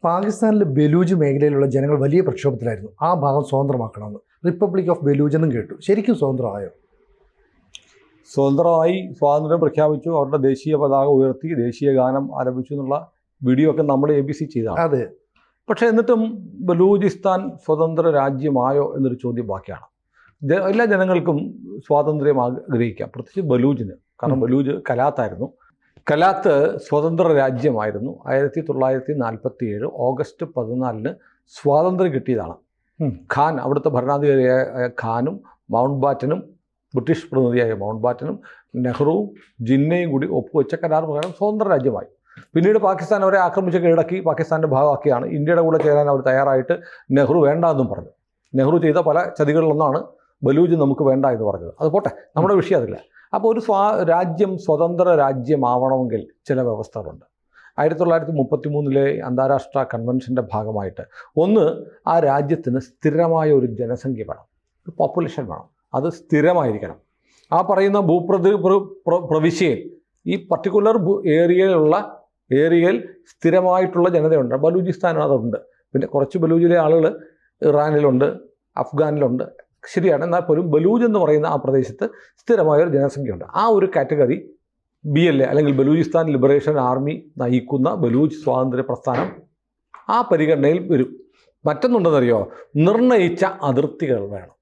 പാകിസ്ഥാനിലെ ബലൂജ് മേഖലയിലുള്ള ജനങ്ങൾ വലിയ പ്രക്ഷോഭത്തിലായിരുന്നു. ആ ഭാഗം സ്വതന്ത്രമാക്കണമെന്ന്. റിപ്പബ്ലിക് ഓഫ് ബലൂജ് എന്നും കേട്ടു. ശരിക്കും സ്വതന്ത്രമായോ? സ്വതന്ത്രമായി സ്വാതന്ത്ര്യം പ്രഖ്യാപിച്ചു, അവരുടെ ദേശീയ പതാക ഉയർത്തി, ദേശീയ ഗാനം ആലപിച്ചു എന്നുള്ള വീഡിയോ ഒക്കെ നമ്മൾ ABC ചെയ്തതാണ്. അതെ. പക്ഷേ എന്നിട്ടും ബലൂചിസ്ഥാൻ സ്വതന്ത്ര രാജ്യമായോ എന്നൊരു ചോദ്യം ബാക്കിയാണ്. എല്ലാ ജനങ്ങൾക്കും സ്വാതന്ത്ര്യം ആഗ്രഹിക്കാം, പ്രത്യേകിച്ച് ബലൂജിന്. കാരണം ബലൂജ് കലാത്തായിരുന്നു. കലാത്ത് സ്വതന്ത്ര രാജ്യമായിരുന്നു. 1947 ഓഗസ്റ്റ് 14 സ്വാതന്ത്ര്യം കിട്ടിയതാണ്. ഖാൻ, അവിടുത്തെ ഭരണാധികാരിയായ ഖാനും മൗണ്ട് ബാറ്റനും ബ്രിട്ടീഷ് പ്രതിനിധിയായ മൗണ്ട് ബാറ്റനും നെഹ്റുവും ജിന്നയും കൂടി ഒപ്പുവെച്ച കരാർ പ്രകാരം സ്വതന്ത്ര രാജ്യമായി. പിന്നീട് പാകിസ്ഥാൻ അവരെ ആക്രമിച്ച് കീഴടക്കി പാകിസ്ഥാൻ്റെ ഭാഗമാക്കിയാണ്. ഇന്ത്യയുടെ കൂടെ ചേരാൻ അവർ തയ്യാറായിട്ട് നെഹ്റു വേണ്ട എന്നും പറഞ്ഞു. നെഹ്റു ചെയ്ത പല ചതികളിലൊന്നാണ് ബലൂജ് നമുക്ക് വേണ്ട എന്ന് പറഞ്ഞത്. അത് പോട്ടെ, നമ്മുടെ വിഷയം അതില്ല. അപ്പോൾ ഒരു രാജ്യം സ്വതന്ത്ര രാജ്യമാവണമെങ്കിൽ ചില വ്യവസ്ഥകളുണ്ട്. 1933 അന്താരാഷ്ട്ര കൺവെൻഷൻ്റെ ഭാഗമായിട്ട് ഒന്ന്, ആ രാജ്യത്തിന് സ്ഥിരമായ ഒരു ജനസംഖ്യ വേണം, ഒരു പോപ്പുലേഷൻ വേണം, അത് സ്ഥിരമായിരിക്കണം. ആ പറയുന്ന പ്രവിശ്യയിൽ, ഈ പർട്ടിക്കുലർ ഏരിയയിൽ സ്ഥിരമായിട്ടുള്ള ജനതയുണ്ട്. ബലൂചിസ്ഥാൻ അതുണ്ട്. പിന്നെ കുറച്ച് ബലൂജിലെ ആളുകൾ ഇറാനിലുണ്ട്, അഫ്ഗാനിലുണ്ട്, ശരിയാണ്. എന്നാൽ പോലും ബലൂജ് എന്ന് പറയുന്ന ആ പ്രദേശത്ത് സ്ഥിരമായൊരു ജനസംഖ്യയുണ്ട്. ആ ഒരു കാറ്റഗറി BLA അല്ലെങ്കിൽ ബലൂചിസ്ഥാൻ ലിബറേഷൻ ആർമി നയിക്കുന്ന ബലൂജ് സ്വാതന്ത്ര്യ പ്രസ്ഥാനം ആ പരിഗണനയിൽ വരും. മറ്റൊന്നുണ്ടെന്നറിയോ, നിർണയിച്ച അതിർത്തികൾ വേണം.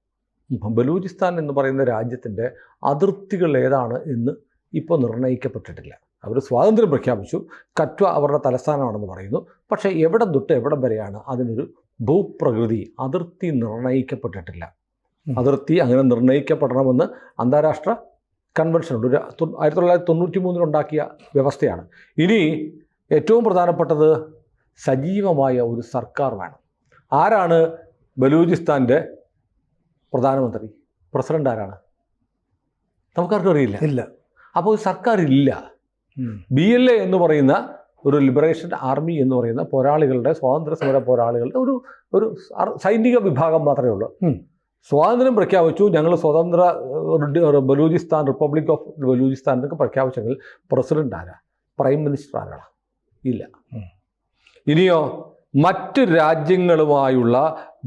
ബലൂചിസ്ഥാൻ എന്ന് പറയുന്ന രാജ്യത്തിൻ്റെ അതിർത്തികൾ ഏതാണ് എന്ന് ഇപ്പോൾ നിർണ്ണയിക്കപ്പെട്ടിട്ടില്ല. അവർ സ്വാതന്ത്ര്യം പ്രഖ്യാപിച്ചു, കറ്റ്വ അവരുടെ തലസ്ഥാനമാണെന്ന് പറയുന്നു. പക്ഷേ എവിടെ തൊട്ട് എവിടം വരെയാണ് അതിനൊരു ഭൂപ്രകൃതി, അതിർത്തി നിർണ്ണയിക്കപ്പെട്ടിട്ടില്ല. അതിർത്തി അങ്ങനെ നിർണ്ണയിക്കപ്പെടണമെന്ന് അന്താരാഷ്ട്ര കൺവെൻഷനുണ്ട്. 1993 ഉണ്ടാക്കിയ വ്യവസ്ഥയാണ്. ഇനി ഏറ്റവും പ്രധാനപ്പെട്ടത് സജീവമായ ഒരു സർക്കാർ വേണം. ആരാണ് ബലൂചിസ്ഥാൻ്റെ പ്രധാനമന്ത്രി? പ്രസിഡന്റ് ആരാണ്? നമുക്കാർക്കും അറിയില്ല. ഇല്ല. അപ്പോൾ സർക്കാർ ഇല്ല. BLA എന്ന് പറയുന്ന ഒരു ലിബറേഷൻ ആർമി എന്ന് പറയുന്ന പോരാളികളുടെ, സ്വാതന്ത്ര്യ സമര പോരാളികളുടെ ഒരു സൈനിക വിഭാഗം മാത്രമേ ഉള്ളൂ. സ്വാതന്ത്ര്യം പ്രഖ്യാപിച്ചു, ഞങ്ങൾ സ്വതന്ത്ര ബലൂചിസ്ഥാൻ, റിപ്പബ്ലിക് ഓഫ് ബലൂചിസ്ഥാൻ എന്നൊക്കെ പ്രഖ്യാപിച്ചെങ്കിൽ പ്രസിഡന്റ് ആരാ? പ്രൈം മിനിസ്റ്റർ ആരാണ്? ഇല്ല. ഇനിയോ, മറ്റ് രാജ്യങ്ങളുമായുള്ള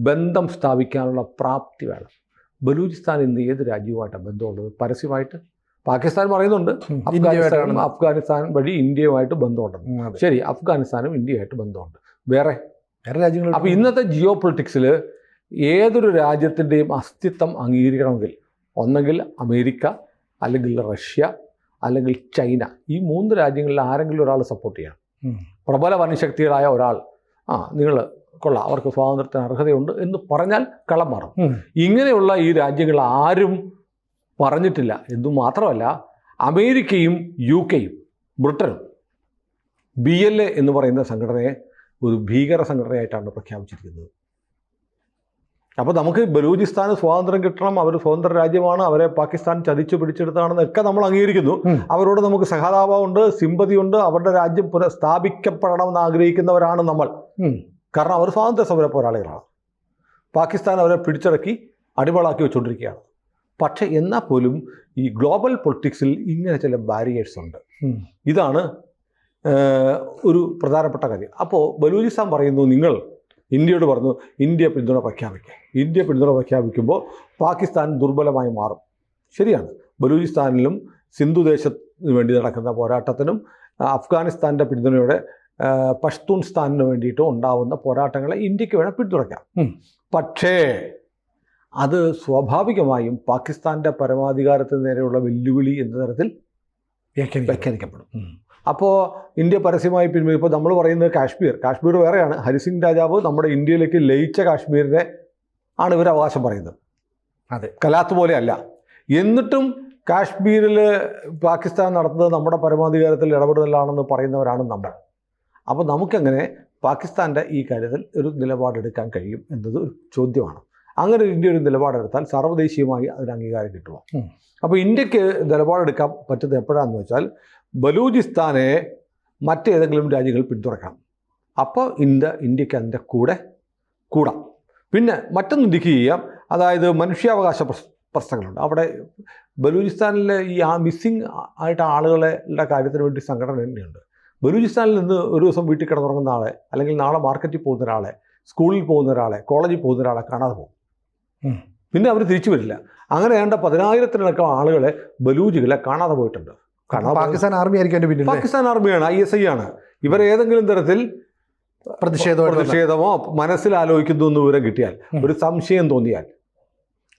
ബന്ധം സ്ഥാപിക്കാനുള്ള പ്രാപ്തി വേണം. ബലൂചിസ്ഥാൻ ഇന്ന് ഏത് രാജ്യവുമായിട്ടാണ് ബന്ധമുള്ളത്? പരസ്യമായിട്ട് പാകിസ്ഥാൻ പറയുന്നുണ്ട് അഫ്ഗാനിസ്ഥാൻ വഴി ഇന്ത്യയുമായിട്ട് ബന്ധമുണ്ടെന്ന്. ശരി, അഫ്ഗാനിസ്ഥാനും ഇന്ത്യയുമായിട്ട് ബന്ധമുണ്ട്. വേറെ രാജ്യങ്ങൾ. അപ്പോൾ ഇന്നത്തെ ജിയോ പൊളിറ്റിക്സിൽ ഏതൊരു രാജ്യത്തിൻ്റെയും അസ്തിത്വം അംഗീകരിക്കണമെങ്കിൽ ഒന്നെങ്കിൽ അമേരിക്ക, അല്ലെങ്കിൽ റഷ്യ, അല്ലെങ്കിൽ ചൈന, ഈ 3 രാജ്യങ്ങളിൽ ആരെങ്കിലും ഒരാൾ സപ്പോർട്ട് ചെയ്യണം. പ്രബല വനശക്തികളായ ഒരാൾ നിങ്ങൾ കൊള്ളാം, അവർക്ക് സ്വാതന്ത്ര്യത്തിന് അർഹതയുണ്ട് എന്ന് പറഞ്ഞാൽ കളം മാറും. ഇങ്ങനെയുള്ള ഈ രാജ്യങ്ങൾ ആരും പറഞ്ഞിട്ടില്ല. എന്നുമാത്രമല്ല, അമേരിക്കയും UK-യും ബ്രിട്ടനും BLA എന്ന് പറയുന്ന സംഘടനയെ ഒരു ഭീകര സംഘടനയായിട്ടാണ് പ്രഖ്യാപിച്ചിരിക്കുന്നത്. അപ്പോൾ നമുക്ക് ബലൂചിസ്ഥാന് സ്വാതന്ത്ര്യം കിട്ടണം, അവർ സ്വതന്ത്ര രാജ്യമാണ്, അവരെ പാകിസ്ഥാൻ ചതിച്ചു പിടിച്ചെടുത്താണെന്നൊക്കെ നമ്മൾ അംഗീകരിക്കുന്നു. അവരോട് നമുക്ക് സഹതാപമുണ്ട്, സിമ്പതിയുണ്ട്, അവരുടെ രാജ്യം പുനഃസ്ഥാപിക്കപ്പെടണമെന്ന് ആഗ്രഹിക്കുന്നവരാണ് നമ്മൾ. കാരണം അവർ സ്വാതന്ത്ര്യ സമര പോരാളികളാണ്. പാകിസ്ഥാൻ അവരെ പിടിച്ചടക്കി അടിമകളാക്കി വെച്ചുകൊണ്ടിരിക്കുകയാണ്. പക്ഷേ എന്നാൽ പോലും ഈ ഗ്ലോബൽ പൊളിറ്റിക്സിൽ ഇങ്ങനെ ചില ബാരിയേഴ്സ് ഉണ്ട്. ഇതാണ് ഒരു പ്രധാനപ്പെട്ട കാര്യം. അപ്പോൾ ബലൂചിസ്ഥാൻ പറയുന്നു, നിങ്ങൾ ഇന്ത്യയോട് പറഞ്ഞു ഇന്ത്യ പിന്തുണ പ്രഖ്യാപിക്കുക. ഇന്ത്യ പിന്തുണ പ്രഖ്യാപിക്കുമ്പോൾ പാകിസ്ഥാൻ ദുർബലമായി മാറും. ശരിയാണ്. ബലൂചിസ്ഥാനിലും സിന്ധു ദേശത്തിന് വേണ്ടി നടക്കുന്ന പോരാട്ടത്തിനും അഫ്ഗാനിസ്ഥാൻ്റെ പിന്തുണയോടെ പഷ്തൂൺസ്ഥാനിന് വേണ്ടിയിട്ടും ഉണ്ടാവുന്ന പോരാട്ടങ്ങളെ ഇന്ത്യക്ക് വേണം പിന്തുണയ്ക്കാം. പക്ഷേ അത് സ്വാഭാവികമായും പാകിസ്ഥാൻ്റെ പരമാധികാരത്തിന് നേരെയുള്ള വെല്ലുവിളി എന്ന തരത്തിൽ വ്യാഖ്യാനിക്കപ്പെടും. അപ്പോൾ ഇന്ത്യ പരസ്യമായി ഇപ്പോൾ നമ്മൾ പറയുന്നത് കാശ്മീർ വേറെയാണ്. ഹരിസിംഗ് രാജാവ് നമ്മുടെ ഇന്ത്യയിലേക്ക് ലയിച്ച കാശ്മീരിനെ ആണ് ഇവർ അവകാശം പറയുന്നത്. അതെ, കലാത്ത് പോലെയല്ല. എന്നിട്ടും കാശ്മീരിൽ പാകിസ്ഥാൻ നടത്തുന്നത് നമ്മുടെ പരമാധികാരത്തിൽ ഇടപെടലാണെന്ന് പറയുന്നവരാണ് നമ്മൾ. അപ്പോൾ നമുക്കങ്ങനെ പാകിസ്ഥാൻ്റെ ഈ കാര്യത്തിൽ ഒരു നിലപാടെടുക്കാൻ കഴിയും എന്നത് ഒരു ചോദ്യമാണ്. അങ്ങനെ ഇന്ത്യ ഒരു നിലപാടെടുത്താൽ സർവ്വദേശീയമായി അതിന് അംഗീകാരം കിട്ടുക. അപ്പോൾ ഇന്ത്യക്ക് നിലപാടെടുക്കാൻ പറ്റുന്നത് എപ്പോഴാണെന്ന് വെച്ചാൽ, ബലൂചിസ്ഥാനെ മറ്റേതെങ്കിലും രാജ്യങ്ങൾ പിന്തുണക്കണം. അപ്പോൾ ഇന്ത്യക്ക് അതിൻ്റെ കൂടെ കൂടാം. പിന്നെ മറ്റൊന്ന് ഇന്ത്യക്ക് ചെയ്യാം. അതായത് മനുഷ്യാവകാശ പ്രശ്നങ്ങളുണ്ട്. അവിടെ ബലൂചിസ്ഥാനിലെ ഈ മിസ്സിങ് ആയിട്ട് ആളുകളുടെ കാര്യത്തിന് വേണ്ടി സംഘടന തന്നെയുണ്ട്. ബലൂചിസ്ഥാനിൽ നിന്ന് ഒരു ദിവസം വീട്ടിൽ കിടന്നുറങ്ങുന്ന ആളെ, അല്ലെങ്കിൽ നാളെ മാർക്കറ്റിൽ പോകുന്ന ഒരാളെ, സ്കൂളിൽ പോകുന്ന ഒരാളെ, കോളേജിൽ പോകുന്ന ഒരാളെ കാണാതെ പോകും. പിന്നെ അവർ തിരിച്ചു വരില്ല. അങ്ങനെ വേണ്ട 10,000-ത്തിലടക്കം ആളുകളെ ബലൂജികളെ കാണാതെ പോയിട്ടുണ്ട്. പാകിസ്ഥാൻ ആർമി ആയിരിക്കും എൻ്റെ പിന്നിൽ. പാകിസ്ഥാൻ ആർമിയാണ്, ISI ആണ്. ഇവർ ഏതെങ്കിലും തരത്തിൽ പ്രതിഷേധമോ മനസ്സിൽ ആലോചിക്കുന്നു എന്ന് വിവരം കിട്ടിയാൽ, ഒരു സംശയം തോന്നിയാൽ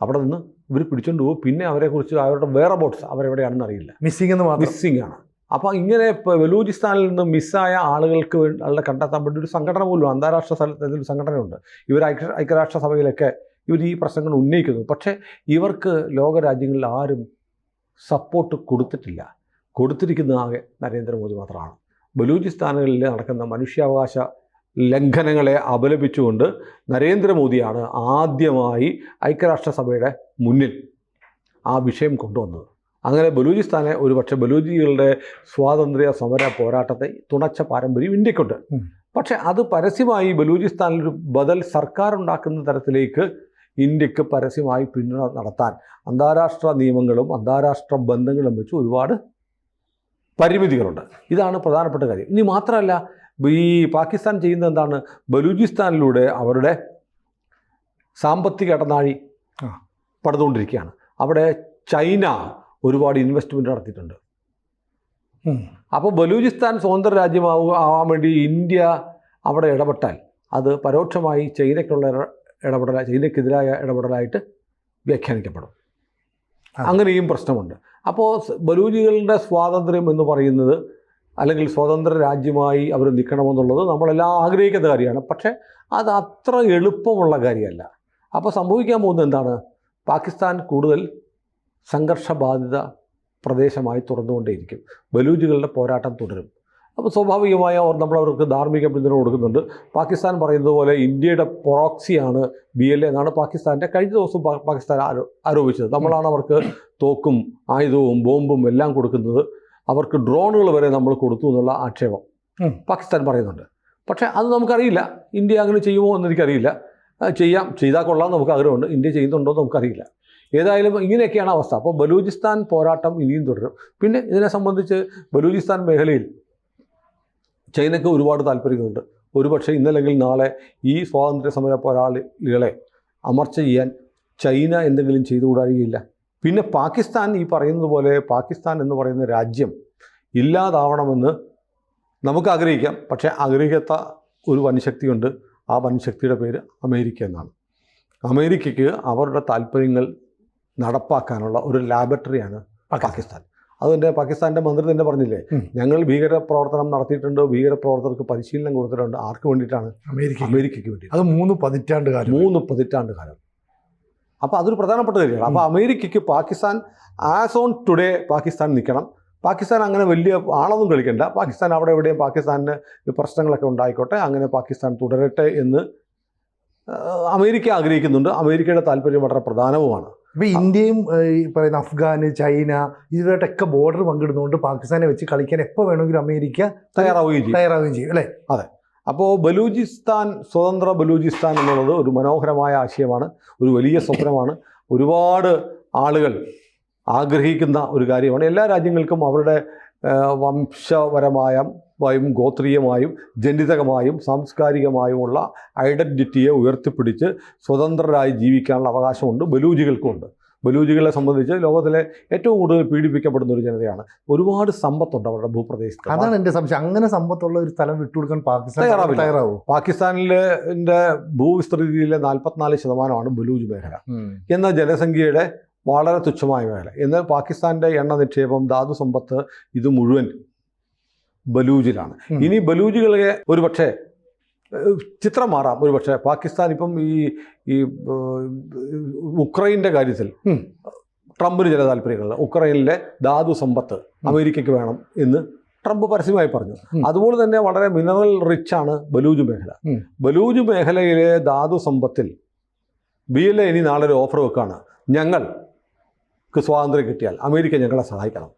അവിടെ നിന്ന് ഇവർ പിടിച്ചുകൊണ്ട് പോകും. പിന്നെ അവരെക്കുറിച്ച് അവരുടെ വേറെ ബോട്ട്സ് അവരെവിടെയാണെന്ന് അറിയില്ല. മിസ്സിംഗ് ആണ്. അപ്പോൾ ഇങ്ങനെ ബലൂചിസ്ഥാനിൽ നിന്ന് മിസ്സായ ആളുകൾക്ക് ആളുടെ കണ്ടെത്താൻ വേണ്ടി ഒരു സംഘടന പോലും അന്താരാഷ്ട്ര തലത്തിൽ ഒരു സംഘടനയുണ്ട്. ഇവർ ഐക്യരാഷ്ട്രസഭയിലൊക്കെ ഇവർ ഈ പ്രശ്നങ്ങൾ ഉന്നയിക്കുന്നു. പക്ഷേ ഇവർക്ക് ലോകരാജ്യങ്ങളിൽ ആരും സപ്പോർട്ട് കൊടുത്തിട്ടില്ല. കൊടുത്തിരിക്കുന്ന ആകെ നരേന്ദ്രമോദി മാത്രമാണ്. ബലൂചിസ്ഥാനുകളിൽ നടക്കുന്ന മനുഷ്യാവകാശ ലംഘനങ്ങളെ അപലപിച്ചുകൊണ്ട് നരേന്ദ്രമോദിയാണ് ആദ്യമായി ഐക്യരാഷ്ട്രസഭയുടെ മുന്നിൽ ആ വിഷയം കൊണ്ടുവന്നത്. അങ്ങനെ ബലൂചിസ്ഥാനെ ഒരുപക്ഷെ ബലൂജികളുടെ സ്വാതന്ത്ര്യ സമര പോരാട്ടത്തെ തുണച്ച പാരമ്പര്യം ഇന്ത്യക്കുണ്ട്. പക്ഷേ അത് പരസ്യമായി ബലൂചിസ്ഥാനിലൊരു ബദൽ സർക്കാർ ഉണ്ടാക്കുന്ന തരത്തിലേക്ക് ഇന്ത്യക്ക് പരസ്യമായി പിന്തുണ നടത്താൻ അന്താരാഷ്ട്ര നിയമങ്ങളും അന്താരാഷ്ട്ര ബന്ധങ്ങളും വെച്ച് ഒരുപാട് പരിമിതികളുണ്ട്. ഇതാണ് പ്രധാനപ്പെട്ട കാര്യം. ഇനി മാത്രമല്ല, ഈ പാകിസ്ഥാൻ ചെയ്യുന്നത് എന്താണ്? ബലൂചിസ്ഥാനിലൂടെ അവരുടെ സാമ്പത്തിക ഇടനാഴി പടുതുകൊണ്ടിരിക്കുകയാണ്. അവിടെ ചൈന ഒരുപാട് ഇൻവെസ്റ്റ്മെൻറ്റ് നടത്തിയിട്ടുണ്ട്. അപ്പോൾ ബലൂചിസ്ഥാൻ സ്വതന്ത്ര രാജ്യമാവാൻ വേണ്ടി ഇന്ത്യ അവിടെ ഇടപെട്ടാൽ അത് പരോക്ഷമായി ചൈനയ്ക്കെതിരായ ഇടപെടലായിട്ട് വ്യാഖ്യാനിക്കപ്പെടും. അങ്ങനെയും പ്രശ്നമുണ്ട്. അപ്പോൾ ബലൂജികളുടെ സ്വാതന്ത്ര്യം എന്ന് പറയുന്നത്, അല്ലെങ്കിൽ സ്വതന്ത്ര രാജ്യമായി അവർ നിൽക്കണമെന്നുള്ളത് നമ്മളെല്ലാം ആഗ്രഹിക്കുന്ന കാര്യമാണ്. പക്ഷേ അത് അത്ര എളുപ്പമുള്ള കാര്യമല്ല. അപ്പോൾ സംഭവിക്കാൻ പോകുന്നത് എന്താണ്? പാകിസ്ഥാൻ കൂടുതൽ സംഘർഷബാധിത പ്രദേശമായി തുറന്നുകൊണ്ടേയിരിക്കും. ബലൂജികളുടെ പോരാട്ടം തുടരും. അപ്പോൾ സ്വാഭാവികമായ നമ്മളവർക്ക് ധാർമ്മിക പിന്തുണ കൊടുക്കുന്നുണ്ട്. പാകിസ്ഥാൻ പറയുന്നത് പോലെ ഇന്ത്യയുടെ പ്രോക്സിയാണ് BLA എന്നാണ് പാകിസ്ഥാൻ്റെ കഴിഞ്ഞ ദിവസം പാകിസ്ഥാൻ ആരോപിച്ചത്. നമ്മളാണ് അവർക്ക് തോക്കും ആയുധവും ബോംബും എല്ലാം കൊടുക്കുന്നത്, അവർക്ക് ഡ്രോണുകൾ വരെ നമ്മൾ കൊടുത്തു എന്നുള്ള ആക്ഷേപം പാകിസ്ഥാൻ പറയുന്നുണ്ട്. പക്ഷേ അത് നമുക്കറിയില്ല. ഇന്ത്യ അങ്ങനെ ചെയ്യുമോ എന്ന് എനിക്കറിയില്ല. ചെയ്താൽ കൊള്ളാം, നമുക്ക് ആഗ്രഹമുണ്ട്. ഇന്ത്യ ചെയ്യുന്നുണ്ടോ എന്ന് നമുക്കറിയില്ല. ഏതായാലും ഇങ്ങനെയൊക്കെയാണ് അവസ്ഥ. അപ്പോൾ ബലൂചിസ്ഥാൻ പോരാട്ടം ഇനിയും തുടരും. പിന്നെ ഇതിനെ സംബന്ധിച്ച് ബലൂചിസ്ഥാൻ മേഖലയിൽ ചൈനയ്ക്ക് ഒരുപാട് താല്പര്യങ്ങളുണ്ട്. ഒരുപക്ഷെ ഇന്നല്ലെങ്കിൽ നാളെ ഈ സ്വാതന്ത്ര്യ സമര പോരാളികളെ അമർച്ച ചെയ്യാൻ ചൈന എന്തെങ്കിലും ചെയ്തുകൂടായില്ല. പിന്നെ പാകിസ്ഥാൻ ഈ പറയുന്നത് പോലെ പാകിസ്ഥാൻ എന്ന് പറയുന്ന രാജ്യം ഇല്ലാതാവണമെന്ന് നമുക്ക് ആഗ്രഹിക്കാം. പക്ഷേ ആഗ്രഹിക്കാത്ത ഒരു വൻശക്തിയുണ്ട്. ആ വൻശക്തിയുടെ പേര് അമേരിക്ക എന്നാണ്. അമേരിക്കയ്ക്ക് അവരുടെ താല്പര്യങ്ങൾ നടപ്പാക്കാനുള്ള ഒരു ലാബറട്ടറിയാണ് പാകിസ്ഥാൻ. അതുകൊണ്ട് പാകിസ്ഥാൻ്റെ മന്ത്രി തന്നെ പറഞ്ഞില്ലേ, ഞങ്ങൾ ഭീകരപ്രവർത്തനം നടത്തിയിട്ടുണ്ട്, ഭീകരപ്രവർത്തകർക്ക് പരിശീലനം കൊടുത്തിട്ടുണ്ട്. ആർക്ക് വേണ്ടിയിട്ടാണ്? അമേരിക്കയ്ക്ക് വേണ്ടി. അത് 3 പതിറ്റാണ്ട് കാലം. അപ്പോൾ അതൊരു പ്രധാനപ്പെട്ട കാര്യമാണ്. അപ്പോൾ അമേരിക്കയ്ക്ക് Pakistan as on today Pakistan നിൽക്കണം. പാകിസ്ഥാൻ അങ്ങനെ വലിയ ആളൊന്നും കളിക്കണ്ട. പാകിസ്ഥാൻ അവിടെ എവിടെയും പാകിസ്ഥാനിന് പ്രശ്നങ്ങളൊക്കെ ഉണ്ടായിക്കോട്ടെ, അങ്ങനെ പാകിസ്ഥാൻ തുടരട്ടെ എന്ന് അമേരിക്ക ആഗ്രഹിക്കുന്നുണ്ട്. അമേരിക്കയുടെ താല്പര്യം വളരെ പ്രധാനവുമാണ്. ഇപ്പോൾ ഇന്ത്യയും ഈ പറയുന്ന അഫ്ഗാൻ, ചൈന ഇവരുമായിട്ടൊക്കെ ബോർഡർ പങ്കിടുന്നതുകൊണ്ട് പാകിസ്ഥാനെ വെച്ച് കളിക്കാൻ എപ്പോൾ വേണമെങ്കിലും അമേരിക്ക തയ്യാറാവുകയും ചെയ്യും അല്ലേ? അതെ. അപ്പോൾ ബലൂചിസ്ഥാൻ, സ്വതന്ത്ര ബലൂചിസ്ഥാൻ എന്നുള്ളത് ഒരു മനോഹരമായ ആശയമാണ്, ഒരു വലിയ സ്വപ്നമാണ്. ഒരുപാട് ആളുകൾ ആഗ്രഹിക്കുന്ന ഒരു കാര്യമാണ്. എല്ലാ രാജ്യങ്ങൾക്കും അവരുടെ വംശപരമായും ഗോത്രീയമായും ജനിതകമായും സാംസ്കാരികമായുമുള്ള ഐഡൻറ്റിറ്റിയെ ഉയർത്തിപ്പിടിച്ച് സ്വതന്ത്രരായി ജീവിക്കാനുള്ള അവകാശമുണ്ട്. ബലൂജികൾക്കുമുണ്ട്. ബലൂജികളെ സംബന്ധിച്ച് ലോകത്തിലെ ഏറ്റവും കൂടുതൽ പീഡിപ്പിക്കപ്പെടുന്ന ഒരു ജനതയാണ്. ഒരുപാട് സമ്പത്തുണ്ട് അവരുടെ ഭൂപ്രദേശത്ത്. അതാണ് എൻ്റെ സംശയം. അങ്ങനെ സമ്പത്തുള്ള ഒരു സ്ഥലം വിട്ടുകൊടുക്കാൻ പാകിസ്ഥാൻ തയ്യാറാവും? പാകിസ്ഥാനിലെ ഭൂവിസ്തൃതിയിലെ 44% ബലൂജ് മേഖല എന്ന ജനസംഖ്യയുടെ വളരെ തുച്ഛമായ മേഖല. എന്നാൽ പാകിസ്ഥാൻ്റെ എണ്ണ നിക്ഷേപം, ധാതു സമ്പത്ത് ഇത് മുഴുവൻ ബലൂജിലാണ്. ഇനി ബലൂജികളെ ഒരുപക്ഷെ ചിത്രം മാറാം. ഒരുപക്ഷെ പാകിസ്ഥാൻ ഇപ്പം ഈ ഉക്രൈൻ്റെ കാര്യത്തിൽ ട്രംപിന് ചില താല്പര്യങ്ങളുണ്ട്. ഉക്രൈനിലെ ധാതു സമ്പത്ത് അമേരിക്കയ്ക്ക് വേണം എന്ന് ട്രംപ് പരസ്യമായി പറഞ്ഞു. അതുപോലെ തന്നെ വളരെ മിനറൽ റിച്ചാണ് ബലൂജ് മേഖല. ബലൂജ് മേഖലയിലെ ധാതു സമ്പത്തിൽ BLA ഇനി നാളെ ഒരു ഓഫർ വെക്കുകയാണ്. ഞങ്ങൾക്ക് സ്വാതന്ത്ര്യം കിട്ടിയാൽ അമേരിക്ക ഞങ്ങളെ സഹായിക്കണം.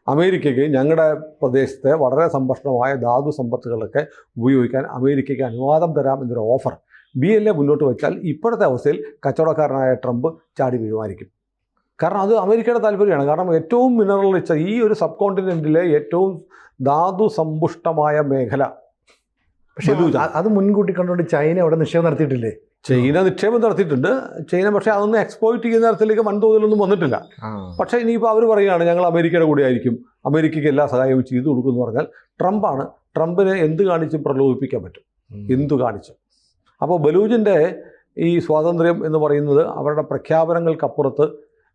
അമേരിക്കയ്ക്ക് ഞങ്ങളുടെ പ്രദേശത്തെ വളരെ സമ്പന്നമായ ധാതു സമ്പത്തുകളൊക്കെ ഉപയോഗിക്കാൻ അമേരിക്കയ്ക്ക് അനുവാദം തരാം എന്നൊരു ഓഫർ BLA മുന്നോട്ട് വെച്ചാൽ ഇപ്പോഴത്തെ അവസ്ഥയിൽ കച്ചവടക്കാരനായ ട്രംപ് ചാടി വീഴുമായിരിക്കും. കാരണം അത് അമേരിക്കയുടെ താല്പര്യമാണ്. കാരണം ഏറ്റവും മിനറൽ റിച്ച് ഈ ഒരു സബ് കോണ്ടിനെൻറ്റിലെ ഏറ്റവും ധാതു സമ്പുഷ്ടമായ മേഖല പക്ഷേ അത് മുൻകൂട്ടി കണ്ടുകൊണ്ട് ചൈന അവിടെ നിക്ഷേപം നടത്തിയിട്ടില്ലേ? ചൈന നിക്ഷേപം നടത്തിയിട്ടുണ്ട്. ചൈന പക്ഷേ അതൊന്നും എക്സ്പ്ലോയിറ്റ് ചെയ്യുന്ന തരത്തിലേക്ക് വൻതോതിലൊന്നും വന്നിട്ടില്ല. പക്ഷേ ഇനിയിപ്പോൾ അവർ പറയുകയാണ് ഞങ്ങൾ അമേരിക്കയുടെ കൂടെ ആയിരിക്കും, അമേരിക്കയ്ക്ക് എല്ലാ സഹായവും ചെയ്തു കൊടുക്കുമെന്ന് പറഞ്ഞാൽ ട്രംപാണ്. ട്രംപിനെ എന്ത് കാണിച്ചും പ്രലോഭിപ്പിക്കാൻ പറ്റും, എന്തു കാണിച്ചും. അപ്പോൾ ബലൂജിൻ്റെ ഈ സ്വാതന്ത്ര്യം എന്ന് പറയുന്നത് അവരുടെ പ്രഖ്യാപനങ്ങൾക്കപ്പുറത്ത്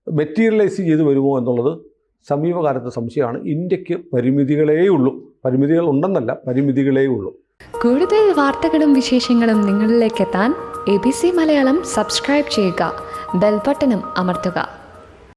മെറ്റീരിയലൈസ് ചെയ്ത് വരുമോ എന്നുള്ളത് സമീപകാലത്ത് സംശയമാണ്. ഇന്ത്യക്ക് പരിമിതികളേ ഉള്ളൂ. പരിമിതികൾ ഉണ്ടെന്നല്ല, പരിമിതികളേ ഉള്ളൂ. കൂടുതൽ വാർത്തകളും വിശേഷങ്ങളും നിങ്ങളിലേക്ക് എത്താൻ ABC മലയാളം സബ്സ്ക്രൈബ് ചെയ്യുക, ബെൽ ബട്ടണും അമർത്തുക.